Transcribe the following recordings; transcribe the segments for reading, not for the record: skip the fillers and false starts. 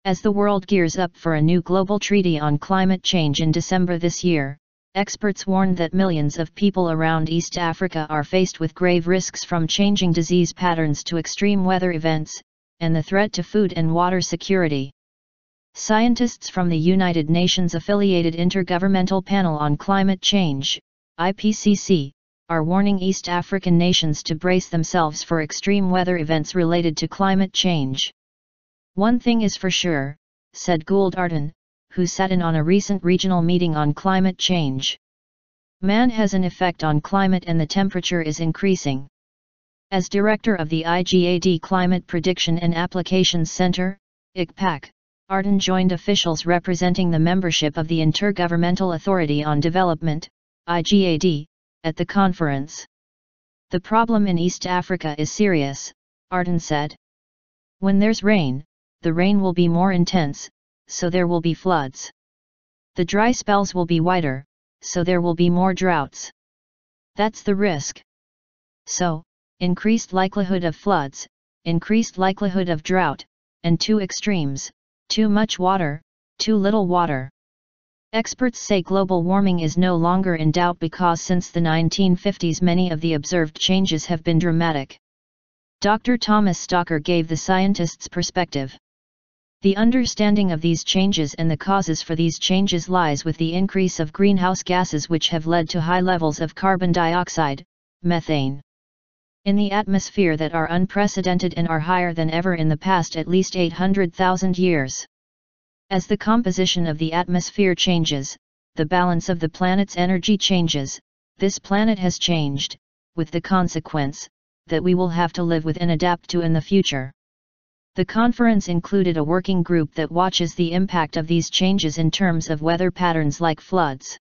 As the world gears up for a new global treaty on climate change in December this year, experts warned that millions of people around East Africa are faced with grave risks from changing disease patterns to extreme weather events, and the threat to food and water security. Scientists from the United Nations-affiliated Intergovernmental Panel on Climate Change, IPCC, are warning East African nations to brace themselves for extreme weather events related to climate change. "One thing is for sure," said Artan, who sat in on a recent regional meeting on climate change. "Man has an effect on climate and the temperature is increasing." As director of the IGAD Climate Prediction and Applications Center, ICPAC, Artan joined officials representing the membership of the Intergovernmental Authority on Development, IGAD, at the conference. "The problem in East Africa is serious," Artan said. "When there's rain, the rain will be more intense, so there will be floods. The dry spells will be wider, so there will be more droughts. That's the risk. So, increased likelihood of floods, increased likelihood of drought, and two extremes, too much water, too little water." Experts say global warming is no longer in doubt because since the 1950s many of the observed changes have been dramatic. Dr. Thomas Stocker gave the scientists' perspective. "The understanding of these changes and the causes for these changes lies with the increase of greenhouse gases which have led to high levels of carbon dioxide, methane, in the atmosphere that are unprecedented and are higher than ever in the past at least 800,000 years. As the composition of the atmosphere changes, the balance of the planet's energy changes, this planet has changed, with the consequence that we will have to live with and adapt to in the future." The conference included a working group that watches the impact of these changes in terms of weather patterns like floods.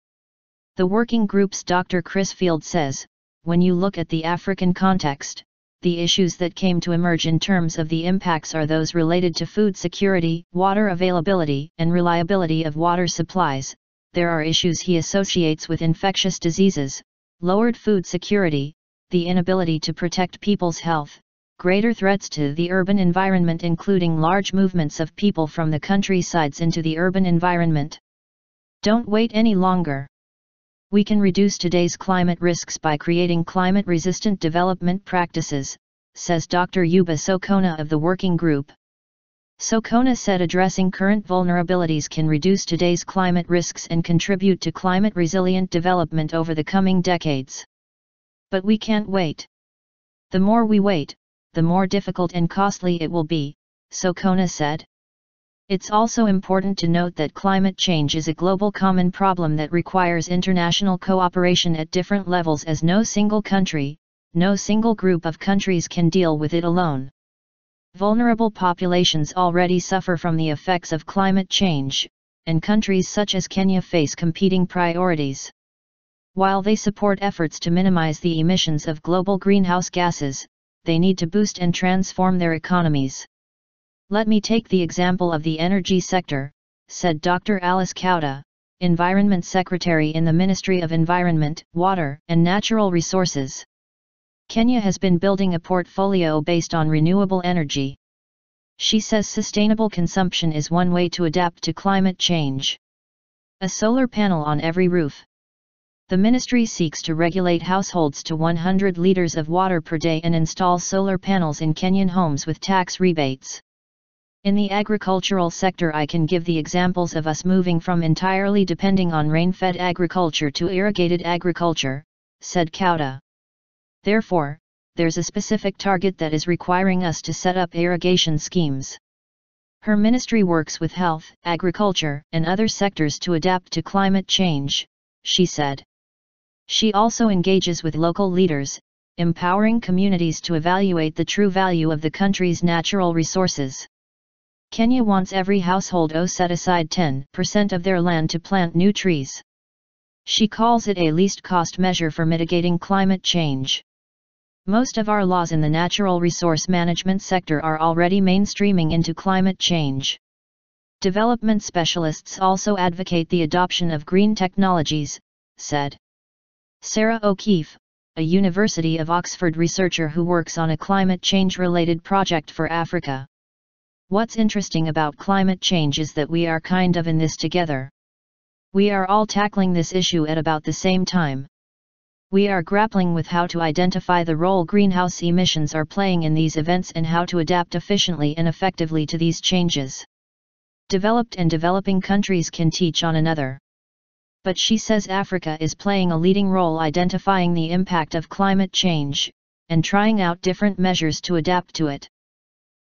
The working group's Dr. Chris Field says, "When you look at the African context, the issues that came to emerge in terms of the impacts are those related to food security, water availability, and reliability of water supplies. There are issues he associates with infectious diseases, lowered food security, the inability to protect people's health, greater threats to the urban environment including large movements of people from the countrysides into the urban environment. Don't wait any longer. We can reduce today's climate risks by creating climate-resistant development practices," says Dr. Yuba Sokona of the working group. Sokona said addressing current vulnerabilities can reduce today's climate risks and contribute to climate-resilient development over the coming decades. "But we can't wait. The more we wait, the more difficult and costly it will be," Sokona said. "It's also important to note that climate change is a global common problem that requires international cooperation at different levels as no single country, no single group of countries can deal with it alone. Vulnerable populations already suffer from the effects of climate change, and countries such as Kenya face competing priorities. While they support efforts to minimize the emissions of global greenhouse gases, they need to boost and transform their economies. Let me take the example of the energy sector," said Dr. Alice Kauda, Environment Secretary in the Ministry of Environment, Water, and Natural Resources. "Kenya has been building a portfolio based on renewable energy. She says sustainable consumption is one way to adapt to climate change. A solar panel on every roof. The ministry seeks to regulate households to 100 liters of water per day and install solar panels in Kenyan homes with tax rebates. In the agricultural sector I can give the examples of us moving from entirely depending on rain-fed agriculture to irrigated agriculture," said Kauda. "Therefore, there's a specific target that is requiring us to set up irrigation schemes. Her ministry works with health, agriculture, and other sectors to adapt to climate change," she said. She also engages with local leaders, empowering communities to evaluate the true value of the country's natural resources. Kenya wants every household to set aside 10% of their land to plant new trees. She calls it a least-cost measure for mitigating climate change. Most of our laws in the natural resource management sector are already mainstreaming into climate change. Development specialists also advocate the adoption of green technologies," said Sarah O'Keefe, a University of Oxford researcher who works on a climate change-related project for Africa. What's interesting about climate change is that we are kind of in this together. We are all tackling this issue at about the same time. We are grappling with how to identify the role greenhouse emissions are playing in these events and how to adapt efficiently and effectively to these changes. Developed and developing countries can teach on another. But she says Africa is playing a leading role identifying the impact of climate change, and trying out different measures to adapt to it.